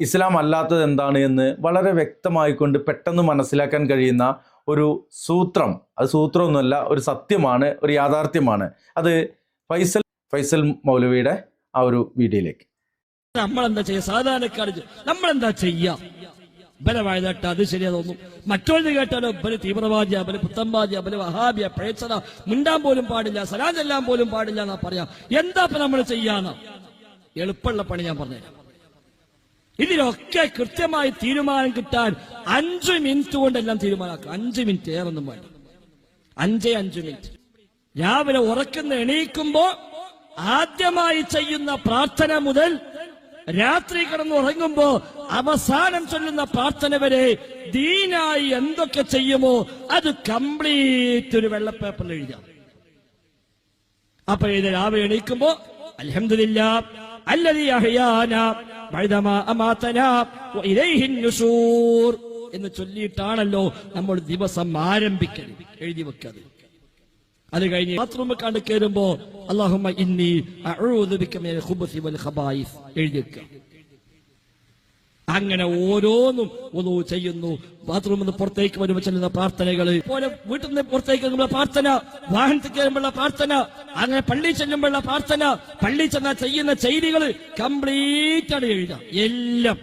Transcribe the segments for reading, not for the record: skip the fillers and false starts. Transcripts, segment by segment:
ഇസ്ലാം അല്ലാത്തത് എന്താണ് എന്ന് വളരെ വ്യക്തമായിക്കൊണ്ട് പെട്ടെന്ന് മനസ്സിലാക്കാൻ കഴിയുന്ന ഒരു സൂത്രം, അത് സൂത്രമൊന്നുമല്ല, ഒരു സത്യമാണ്, ഒരു യാഥാർത്ഥ്യമാണ്. അത് ഫൈസൽ മൗലവിയുടെ ആ ഒരു വീഡിയോയിലേക്ക്. നമ്മളെന്താ ചെയ്യാ? സാധാരണക്കാർ നമ്മളെന്താ ചെയ്യാ? ബലമായ തട്ട അത് ശരിയാ തോന്നും. മറ്റൊരു കേട്ടാലോ ബല് തീവ്രവാദിയ, ബല് പുത്തംവാദിയ, ബല് വഹാബിയ, പ്രേക്ഷത, മിണ്ടാൻ പോലും പാടില്ല, സലാം ചെല്ലാൻ പോലും പാടില്ല എന്നാ പറയാ. എന്താ ഇപ്പൊ നമ്മൾ ചെയ്യാന്ന? എളുപ്പമുള്ള പണി ഞാൻ പറഞ്ഞുതരാം. ഇതിലൊക്കെ കൃത്യമായി തീരുമാനം കിട്ടാൻ 5 മിനിറ്റ് കൊണ്ടെല്ലാം തീരുമാനമാക്കുക. 5 മിനിറ്റ്, ഏറൊന്നും വേണ്ട. 5 മിനിറ്റ്. രാവിലെ ഉറക്കുന്ന എണീക്കുമ്പോ ആദ്യമായി ചെയ്യുന്ന പ്രാർത്ഥന മുതൽ രാത്രി കിടന്നുറങ്ങുമ്പോ അവസാനം ചൊല്ലുന്ന പ്രാർത്ഥന വരെ ദീനായി എന്തൊക്കെ ചെയ്യുമോ അത് കംപ്ലീറ്റ് ഒരു വെള്ളപ്പേപ്പറിൽ എഴുതാം. അപ്പൊ ഇത് രാവിലെ എണീക്കുമ്പോ അൽഹംദുലില്ലാഹ് അല്ലദീ അഹ്യാനാ ബഅദമാ അമാതനാ വഇലൈഹിൻ നുശൂർ എന്ന് ചൊല്ലിയിട്ടാണല്ലോ നമ്മൾ ദിവസം ആരംഭിക്കരുത്. എഴുതി വെക്കരുത്. അത് കഴിഞ്ഞ് ബാത്റൂമിൽ കണ്ടു കയറുമ്പോ അല്ലാഹുമ്മ ഇന്നി അഊദു ബിക മിനൽ ഖുബുസി വൽ ഖബായിസ് എഴുതി വെക്കുക. അങ്ങനെ ഓരോന്നും ഒന്നു ചെയ്യുന്നു. ബാത്റൂമിൽ നിന്ന് പുറത്തേക്ക് വരുമ്പോൾ ചെല്ലുന്ന പ്രാർത്ഥനകൾ പോലെ, വീട്ടിൽ നിന്ന് പുറത്തേക്ക് വരുമ്പോൾ പ്രാർത്ഥന, വാഹനത്തിൽ കയറുമ്പോഴുള്ള പ്രാർത്ഥന, അങ്ങനെ പള്ളി ചെല്ലുമ്പോഴുള്ള പ്രാർത്ഥന, പള്ളി ചെന്നാൽ ചെയ്യുന്ന ചെയ്തികൾ കംപ്ലീറ്റ് ആണ് എഴുതാം. എല്ലാം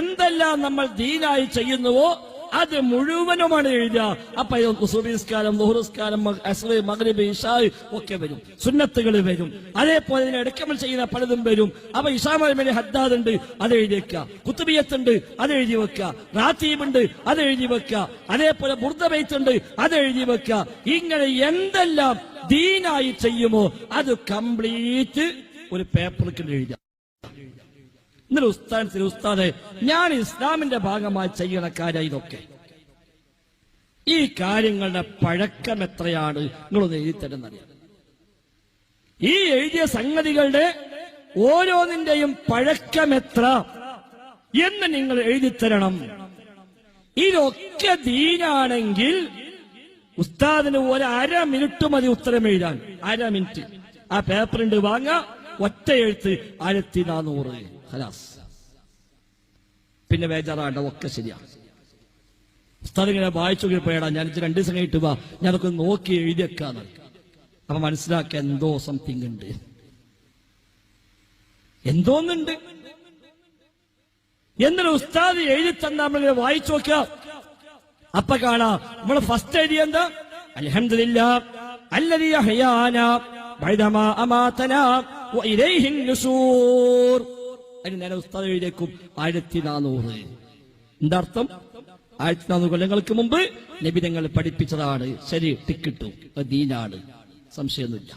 എന്തെല്ലാം നമ്മൾ ദീനായി ചെയ്യുന്നുവോ അത് മുഴുവനുമാണ് എഴുതുക. അപ്പൊ സുബഹിസ്കാരം, ളുഹ്റുസ്കാരം, അസ്ർ, മഗ്രിബ്, ഇശാ ഒക്കെ വരും, സുന്നത്തുകൾ വരും. അതേപോലെ തന്നെ ഇടയ്ക്കമൽ ചെയ്യുന്ന പലതും വരും. അപ്പൊ ഇഷാമി ഹദ്ദാദ് ഉണ്ട്, അത് എഴുതി വെക്കുക. കുത്തുബിയത്ത് ഉണ്ട്, അത് എഴുതി വെക്കുക. റാത്തീബ് ഉണ്ട്, അത് എഴുതി വെക്കുക. അതേപോലെ ബുർദബൈത്ത് ഉണ്ട്, അത് എഴുതി വെക്കുക. ഇങ്ങനെ എന്തെല്ലാം ദീനായി ചെയ്യുമോ അത് കംപ്ലീറ്റ് ഒരു പേപ്പറിൽ എഴുതുക. ഇന്നലെ ഉസ്താദെ ഞാൻ ഇസ്ലാമിന്റെ ഭാഗമായി ചെയ്യണ കാര്യം ഇതൊക്കെ. ഈ കാര്യങ്ങളുടെ പഴക്കം എത്രയാണ് നിങ്ങളൊന്ന് എഴുതി തരുന്നറിയാം. ഈ എഴുതിയ സംഗതികളുടെ ഓരോന്നിന്റെയും പഴക്കം എത്ര എന്ന് നിങ്ങൾ എഴുതി തരണം. ഇതൊക്കെ ദീനാണെങ്കിൽ ഉസ്താദിന് ഒരു 1/2 മിനിറ്റ് മതി ഉത്തരം എഴുതാൻ. 1/2 മിനിറ്റ്. ആ പേപ്പറിന്റെ വാങ്ങ, ഒറ്റ എഴുത്ത് 1400. പിന്നെ ബേജാറാണ്ട, ഒക്കെ ശരിയാണ്. ഉസ്താദ് ഇങ്ങനെ വായിച്ചു പോയടാ, ഞാൻ 2 ദിവസം കഴിഞ്ഞിട്ട് വാ, ഞാനൊക്കെ നോക്കി എഴുതിയേക്കാന്ന്. അപ്പൊ മനസ്സിലാക്കുക എന്തോ സംതിങ് ഉണ്ട്, എന്തോന്നുണ്ട്. എന്നിട്ട് ഉസ്താദ് എഴുതി തന്ന നമ്മളിങ്ങനെ വായിച്ചു നോക്കുക. അപ്പൊ കാണാ നമ്മള് ഫസ്റ്റ് എഴുതിയ എന്താ? അൽഹംദുലില്ലാഹ് അല്ലദീ അഹ്യാനാ ബഅദമാ അമാതനാ വഇലൈഹിൻ നുശൂർ. അതിന് നേരെ ഉസ്താദ് എഴുതിയേക്കും 1400. എന്താ അർത്ഥം? 1400 കൊല്ലങ്ങൾക്ക് മുമ്പ് നബി തങ്ങൾ പഠിപ്പിച്ചതാണ്. ശരി, ടിക്കിട്ടു, ദീനാണ്, സംശയമൊന്നുമില്ല.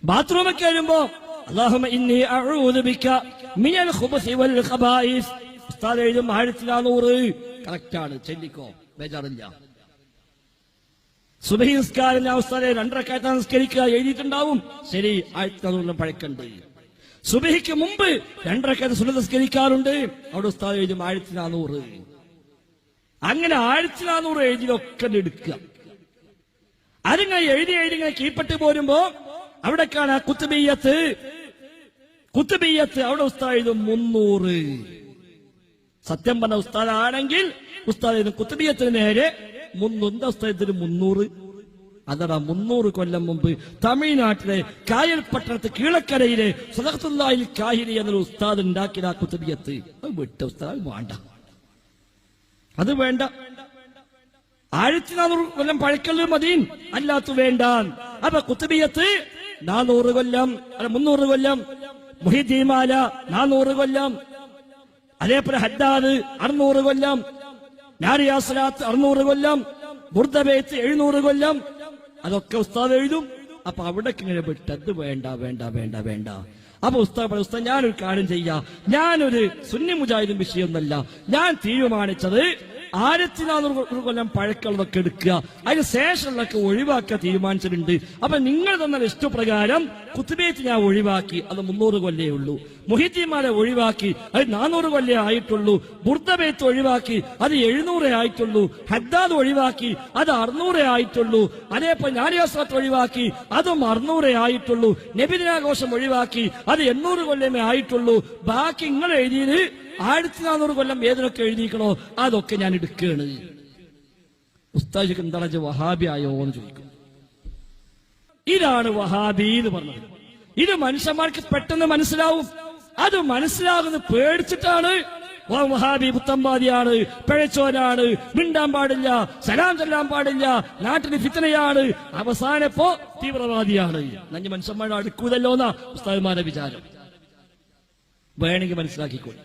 ബാത്റൂമിൽ കയറുമ്പോ അല്ലാഹുമ്മ ഇന്നി അഊദു ബിക മിനൽ ഖുബുസി വൽ ഖബായിസ്. ഉസ്താദ് എഴുതും 1400. കറക്റ്റാണ്, ചെല്ലിക്കോ, ബേജാറില്ല. സുബഹി നിസ്കാരം ഞാൻ ഉസ്താദെ 2 റക്അത്ത് നിസ്കരിക്കുക എഴുതിയിട്ടുണ്ടാവും. ശരി, 1400 പഴക്കണ്ട്. സുബഹിക്ക് മുമ്പ് 2 റക്അത്ത് സുന്നത്ത് നിസ്കരിക്കാറുണ്ട്. അവിടെ ഉസ്താദ് എഴുതും 1400. അങ്ങനെ 1400 എഴുതിയൊക്കെ എടുക്കുക. അതിങ്ങനെ എഴുതി ഇങ്ങനെ കീഴ്പ്പെട്ട് പോരുമ്പോ അവിടെ കാണാ കുത്തുബിയ്യത്ത്. അവിടെ ഉസ്താദ് എഴുതും 300. സത്യം പറഞ്ഞ ഉസ്താദാണെങ്കിൽ ഉസ്താദ് എഴുതും കുത്തുബിയ്യത്തിന് നേരെ 300. ഉസ്താദത്തിന് 300. അതാ 300 കൊല്ലം മുമ്പ് തമിഴ്നാട്ടിലെ കായൽ പട്ടണത്ത് കീഴക്കരയിലെ സദഖത്തുല്ലാഹിൽ കാഹിരി എന്നൊരു ഉസ്താദ് ഉണ്ടാക്കിയ കുത്തുബിയ്യത്ത്. അത് വിട്ട ഉസ്താദ് വേണ്ട, അത് വേണ്ട. 1400 കൊല്ലം പഴക്കല് മദീൻ അല്ലാത്ത വേണ്ട. അപ്പൊ കുത്തുബിയ്യത്ത് 400 കൊല്ലം, 300 കൊല്ലം. മുഹിദ്ദീമാല 400 കൊല്ലം. അതേപോലെ ഹദ്ദാദ് 600 കൊല്ലം. നാരിയാസ്ലാത്ത് 600 കൊല്ലം. ബുർദബൈത്ത് 700 കൊല്ലം. അതൊക്കെ ഉസ്താദ് എഴുതും. അപ്പൊ അവിടെ ഇങ്ങനെ വിട്ടത് വേണ്ട വേണ്ട വേണ്ട വേണ്ട. അപ്പൊ ഉസ്താദ് ഞാനൊരു കാര്യം ചെയ്യാം, ഞാനൊരു സുന്നി മുജാഹിദും വിഷയമൊന്നല്ല, ഞാൻ തീരുമാനിച്ചത് 1400 കൊല്ലം പഴക്കമുള്ളതൊക്കെ എടുക്കുക, അതിന് ശേഷമുള്ളതൊക്കെ ഒഴിവാക്കുക തീരുമാനിച്ചിട്ടുണ്ട്. അപ്പൊ നിങ്ങൾ തന്ന ലിസ്റ്റ് പ്രകാരം കുത്തുബേത്ത് ഞാൻ ഒഴിവാക്കി, അത് 300 കൊല്ലേ ഉള്ളൂ. മുഹിദ്ദീന്മാരെ ഒഴിവാക്കി, അത് 400 കൊല്ലേ ആയിട്ടുള്ളൂ. ബുർദബേത്ത് ഒഴിവാക്കി, അത് 700 ആയിട്ടുള്ളൂ. ഹദ്ദാദ് ഒഴിവാക്കി, അത് 600 ആയിട്ടുള്ളൂ. അതേപോലെ ഞാനിയാസ്വത്ത് ഒഴിവാക്കി, അതും 600 ആയിട്ടുള്ളൂ. നബിദിനാഘോഷം ഒഴിവാക്കി, അത് 800 കൊല്ലമേ ആയിട്ടുള്ളൂ. ബാക്കി നിങ്ങൾ എഴുതിയത് 1400 കൊല്ലം ഏതിനൊക്കെ എഴുതിക്കണോ അതൊക്കെ ഞാൻ എടുക്കുകയാണ്. ഉസ്താദ് എന്താണ് വഹാബി ആയോ എന്ന് ചോദിക്കും. ഇതാണ് വഹാബി എന്ന് പറഞ്ഞത്. ഇത് മനുഷ്യന്മാർക്ക് പെട്ടെന്ന് മനസ്സിലാവും. അത് മനസ്സിലാകുന്ന പേടിച്ചിട്ടാണ് വഹാബി പുത്തമ്പാദിയാണ്, പിഴച്ചോനാണ്, മിണ്ടാൻ പാടില്ല, സലാം ചെല്ലാൻ പാടില്ല, നാട്ടിന് ഫിത്തനയാണ്, അവസാനപ്പോ തീവ്രവാദിയാണ്. നഞ്ഞ മനുഷ്യന്മാരുടെ അടുക്കൂതല്ലോ എന്നാ ഉസ്താദ്മാരുടെ വിചാരം. വേണമെങ്കിൽ മനസ്സിലാക്കിക്കോളൂ.